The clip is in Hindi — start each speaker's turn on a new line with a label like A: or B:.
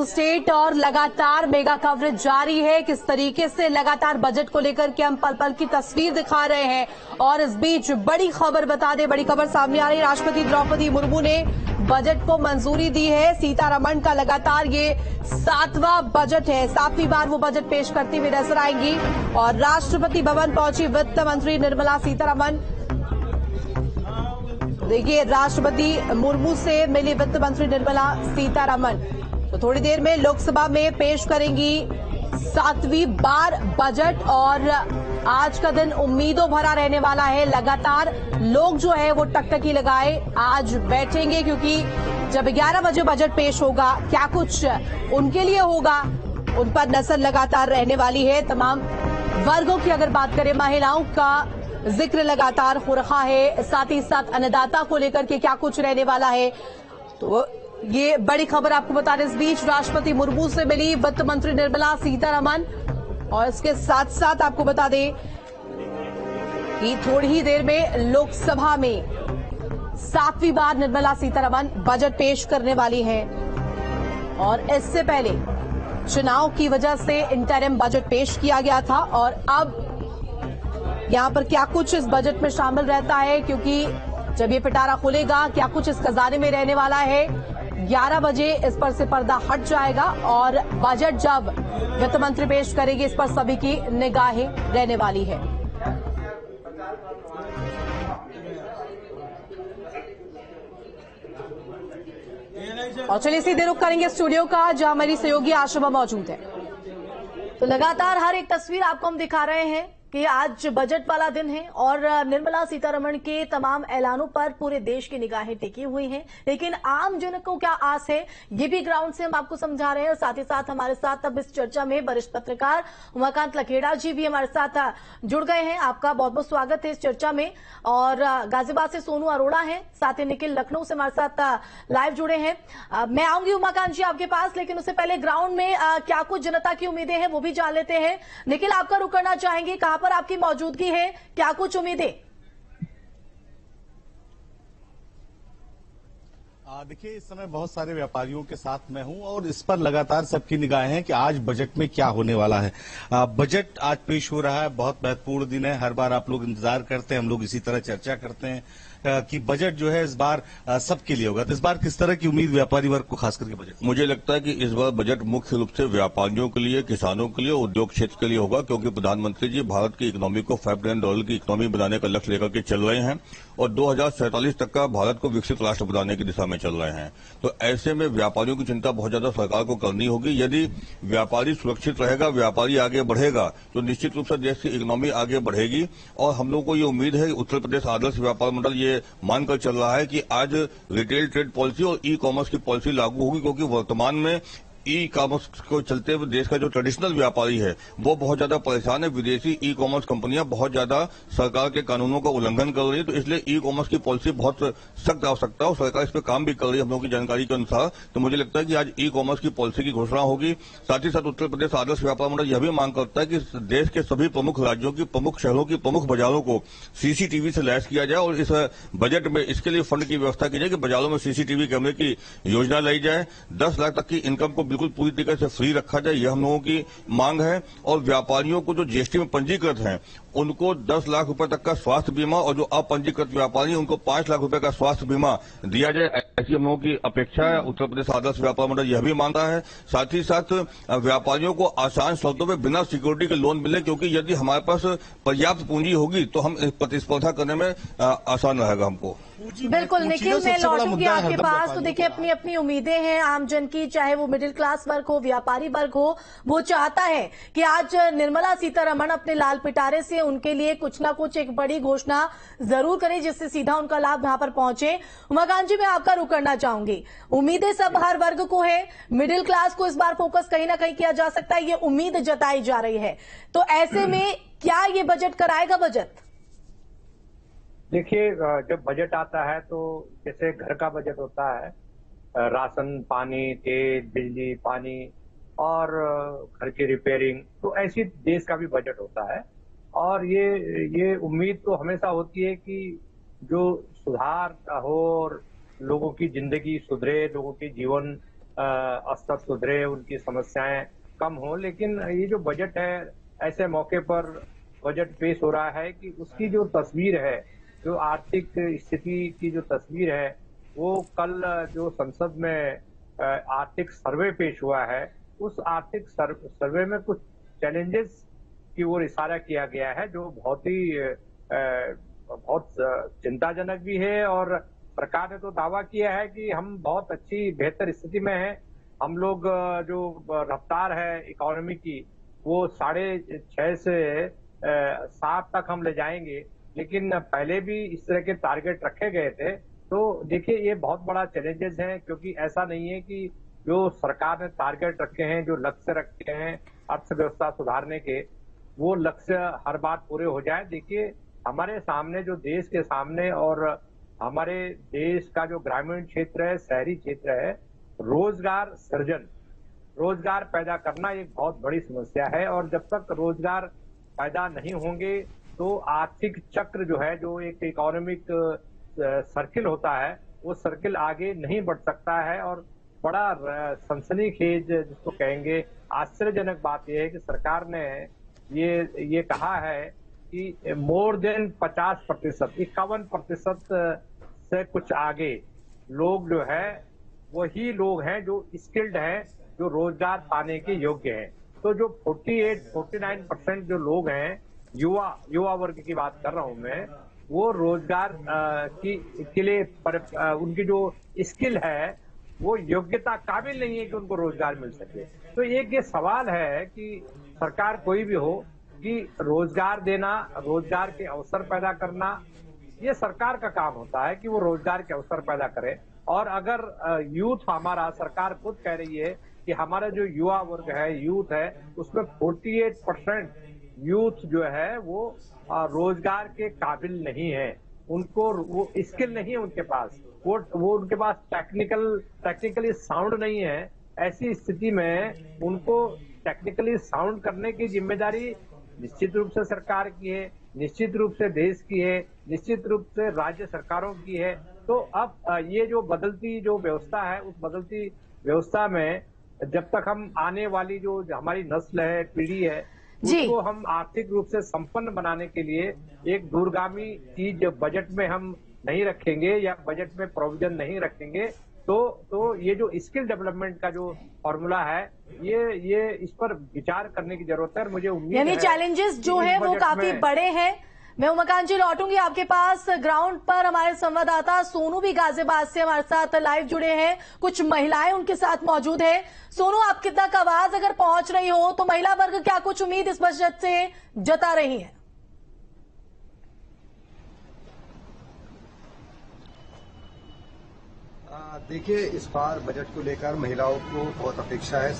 A: स्टेट और लगातार मेगा कवरेज जारी है। किस तरीके से लगातार बजट को लेकर के हम पल पल की तस्वीर दिखा रहे हैं। और इस बीच बड़ी खबर बता दें, बड़ी खबर सामने आ रही है। राष्ट्रपति द्रौपदी मुर्मू ने बजट को मंजूरी दी है। सीतारमण का लगातार ये 7वां बजट है, 7वीं बार वो बजट पेश करती हुई नजर आएंगी। और राष्ट्रपति भवन पहुंची वित्त मंत्री निर्मला सीतारमण। देखिए, राष्ट्रपति मुर्मू से मिली वित्त मंत्री निर्मला सीतारमण। तो थोड़ी देर में लोकसभा में पेश करेंगी 7वीं बार बजट। और आज का दिन उम्मीदों भरा रहने वाला है। लगातार लोग जो है वो टकटकी लगाए आज बैठेंगे, क्योंकि जब 11 बजे बजट पेश होगा, क्या कुछ उनके लिए होगा, उन पर नजर लगातार रहने वाली है। तमाम वर्गों की अगर बात करें, महिलाओं का जिक्र लगातार हो रहा है, साथ ही साथ अन्नदाता को लेकर के क्या कुछ रहने वाला है। तो ये बड़ी खबर आपको बता रहे। इस बीच राष्ट्रपति मुर्मू से मिली वित्त मंत्री निर्मला सीतारमण। और इसके साथ साथ आपको बता दें कि थोड़ी ही देर में लोकसभा में 7वीं बार निर्मला सीतारमण बजट पेश करने वाली हैं। और इससे पहले चुनाव की वजह से इंटरिम बजट पेश किया गया था। और अब यहां पर क्या कुछ इस बजट में शामिल रहता है, क्योंकि जब ये पिटारा खुलेगा, क्या कुछ इस खजाने में रहने वाला है। 11 बजे इस पर से पर्दा हट जाएगा और बजट जब वित्त मंत्री पेश करेगी, इस पर सभी की निगाहें रहने वाली है। और चलिए सीधे रुख करेंगे स्टूडियो का, जहां हमारी सहयोगी आशमा मौजूद है। तो लगातार हर एक तस्वीर आपको हम दिखा रहे हैं कि आज बजट वाला दिन है और निर्मला सीतारमण के तमाम ऐलानों पर पूरे देश की निगाहें टिकी हुई हैं। लेकिन आम जन को क्या आस है, ये भी ग्राउंड से हम आपको समझा रहे हैं। और साथ ही साथ हमारे साथ अब इस चर्चा में वरिष्ठ पत्रकार उमाकांत लखेड़ा जी भी हमारे साथ जुड़ गए हैं। आपका बहुत बहुत स्वागत है इस चर्चा में। और गाजियाबाद से सोनू अरोड़ा हैं, साथ ही निखिल लखनऊ से हमारे साथ लाइव जुड़े हैं। मैं आऊंगी उमाकांत जी आपके पास, लेकिन उससे पहले ग्राउंड में क्या कुछ जनता की उम्मीदें हैं वो भी जान लेते हैं। निखिल, आपका रुख करना चाहेंगे, कहां पर आपकी मौजूदगी है, क्या कुछ उम्मीदें?
B: देखिए, इस समय बहुत सारे व्यापारियों के साथ मैं हूं और इस पर लगातार सबकी निगाहें हैं कि आज बजट में क्या होने वाला है। बजट आज पेश हो रहा है, बहुत महत्वपूर्ण दिन है। हर बार आप लोग इंतजार करते हैं, हम लोग इसी तरह चर्चा करते हैं कि बजट जो है इस बार सबके लिए होगा। तो इस बार किस तरह की उम्मीद व्यापारी वर्ग को खास करके बजट?
C: मुझे लगता है कि इस बार बजट मुख्य रूप से व्यापारियों के लिए, किसानों के लिए, उद्योग क्षेत्र के लिए होगा, क्योंकि प्रधानमंत्री जी भारत की इकोनॉमी को $5 ट्रिलियन की इकोनॉमी बनाने का लक्ष्य लेकर के चल रहे हैं और 2047 तक का भारत को विकसित राष्ट्र बनाने की दिशा में चल रहे हैं। तो ऐसे में व्यापारियों की चिंता बहुत ज्यादा सरकार को करनी होगी। यदि व्यापारी सुरक्षित रहेगा, व्यापारी आगे बढ़ेगा, तो निश्चित रूप से देश की इकोनॉमी आगे बढ़ेगी। और हम लोग को ये उम्मीद है कि उत्तर प्रदेश आदर्श व्यापार मंडल ये मानकर चल रहा है कि आज रिटेल ट्रेड पॉलिसी और ई कॉमर्स की पॉलिसी लागू होगी, क्योंकि वर्तमान में ई कॉमर्स को चलते हुए देश का जो ट्रेडिशनल व्यापारी है वो बहुत ज्यादा परेशान है। विदेशी ई कॉमर्स कंपनियां बहुत ज्यादा सरकार के कानूनों का उल्लंघन कर रही है। तो इसलिए ई कॉमर्स की पॉलिसी बहुत सख्त आवश्यकता है और सरकार इस पर काम भी कर रही है हम लोगों की जानकारी के अनुसार। तो मुझे लगता है कि आज ई कॉमर्स की पॉलिसी की घोषणा होगी। साथ ही साथ उत्तर प्रदेश आदर्श व्यापार मंडल यह भी मांग करता है कि देश के सभी प्रमुख राज्यों की, प्रमुख शहरों की, प्रमुख बाजारों को सीसीटीवी से लैस किया जाए और इस बजट में इसके लिए फंड की व्यवस्था की जाए कि बाजारों में सीसीटीवी कैमरे की योजना लाई जाए। 10 लाख तक की इनकम को बिल्कुल पूरी तरीके से फ्री रखा जाए, यह हम लोगों की मांग है। और व्यापारियों को जो जीएसटी में पंजीकृत हैं उनको 10 लाख रुपए तक का स्वास्थ्य बीमा और जो अपंजीकृत व्यापारी हैं उनको 5 लाख रुपए का स्वास्थ्य बीमा दिया जाए, ऐसी हम लोगों की अपेक्षा है। उत्तर प्रदेश आदर्श व्यापार मंडल यह भी मांगता है। साथ ही साथ व्यापारियों को आसान शर्तों में बिना सिक्योरिटी के लोन मिले, क्योंकि यदि हमारे पास पर्याप्त पूंजी होगी तो हम प्रतिस्पर्धा करने में आसान रहेगा हमको।
A: बिल्कुल निखिल, मैं लौटूंगी आपके पास। तो देखिए, अपनी अपनी उम्मीदें हैं आम जन की, चाहे वो मिडिल क्लास वर्ग हो, व्यापारी वर्ग हो। वो चाहता है कि आज निर्मला सीतारमण अपने लाल पिटारे से उनके लिए कुछ ना कुछ एक बड़ी घोषणा जरूर करें, जिससे सीधा उनका लाभ यहां पर पहुंचे। उमाकांत जी, मैं आपका रुख करना चाहूंगी। उम्मीदें सब हर वर्ग को है, मिडिल क्लास को इस बार फोकस कहीं ना कहीं किया जा सकता है, ये उम्मीद जताई जा रही है। तो ऐसे में क्या ये बजट कराएगा बजट?
D: देखिए, जब बजट आता है तो जैसे घर का बजट होता है, राशन, पानी, तेल, बिजली, पानी और घर की रिपेयरिंग, तो ऐसी देश का भी बजट होता है। और ये उम्मीद तो हमेशा होती है कि जो सुधार हो और लोगों की जिंदगी सुधरे, लोगों के जीवन स्तर सुधरे, उनकी समस्याएं कम हो। लेकिन ये जो बजट है, ऐसे मौके पर बजट पेश हो रहा है कि उसकी जो तस्वीर है, जो आर्थिक स्थिति की जो तस्वीर है, वो कल जो संसद में आर्थिक सर्वे पेश हुआ है, उस आर्थिक सर्वे में कुछ चैलेंजेस की ओर इशारा किया गया है, जो बहुत चिंताजनक भी है। और सरकार ने तो दावा किया है कि हम बहुत अच्छी बेहतर स्थिति में हैं। हम लोग जो रफ्तार है इकोनॉमी की, वो 6.5 से 7 तक हम ले जाएंगे। लेकिन पहले भी इस तरह के टारगेट रखे गए थे। तो देखिए, ये बहुत बड़ा चैलेंजेस है, क्योंकि ऐसा नहीं है कि जो सरकार ने टारगेट रखे हैं, जो लक्ष्य रखे हैं अर्थव्यवस्था सुधारने के, वो लक्ष्य हर बार पूरे हो जाए। देखिए, हमारे सामने जो देश के सामने और हमारे देश का जो ग्रामीण क्षेत्र है, शहरी क्षेत्र है, रोजगार सृजन, रोजगार पैदा करना एक बहुत बड़ी समस्या है। और जब तक रोजगार पैदा नहीं होंगे तो आर्थिक चक्र जो है, जो एक इकोनॉमिक सर्किल होता है, वो सर्किल आगे नहीं बढ़ सकता है। और बड़ा सनसनीखेज जिसको कहेंगे, आश्चर्यजनक बात यह है कि सरकार ने ये कहा है कि मोर देन 50%, 51% से कुछ आगे लोग जो है, वही लोग हैं जो स्किल्ड हैं, जो रोजगार पाने के योग्य हैं। तो जो 49% जो लोग हैं, युवा वर्ग की बात कर रहा हूं मैं, वो रोजगार के लिए उनकी जो स्किल है, वो योग्यता काबिल नहीं है कि उनको रोजगार मिल सके। तो एक ये सवाल है कि सरकार कोई भी हो, कि रोजगार देना, रोजगार के अवसर पैदा करना, ये सरकार का काम होता है कि वो रोजगार के अवसर पैदा करे। और अगर यूथ हमारा, सरकार खुद कह रही है कि हमारा जो युवा वर्ग है, यूथ है, उसमें 48% यूथ जो है वो रोजगार के काबिल नहीं है। उनको वो स्किल नहीं है उनके पास, वो उनके पास टेक्निकली साउंड नहीं है। ऐसी स्थिति में उनको टेक्निकली साउंड करने की जिम्मेदारी निश्चित रूप से सरकार की है, निश्चित रूप से देश की है, निश्चित रूप से राज्य सरकारों की है। तो अब ये जो बदलती जो व्यवस्था है, उस बदलती व्यवस्था में जब तक हम आने वाली जो हमारी नस्ल है, पीढ़ी है, उसको हम आर्थिक रूप से संपन्न बनाने के लिए एक दूरगामी चीज बजट में हम नहीं रखेंगे या बजट में प्रोविजन नहीं रखेंगे, तो ये जो स्किल डेवलपमेंट का जो फॉर्मूला है, ये इस पर विचार करने की जरूरत है। और मुझे उम्मीद है,
A: यानी चैलेंजेस जो है वो काफी बड़े हैं। मैं उमाकांत जी लौटूंगी आपके पास। ग्राउंड पर हमारे संवाददाता सोनू भी गाजियाबाद से हमारे साथ लाइव जुड़े हैं, कुछ महिलाएं उनके साथ मौजूद है। सोनू, आपकी तक आवाज अगर पहुंच रही हो तो महिला वर्ग क्या कुछ उम्मीद इस बजट से जता रही है?
E: देखिए, इस बार बजट को लेकर महिलाओं को बहुत अपेक्षा है।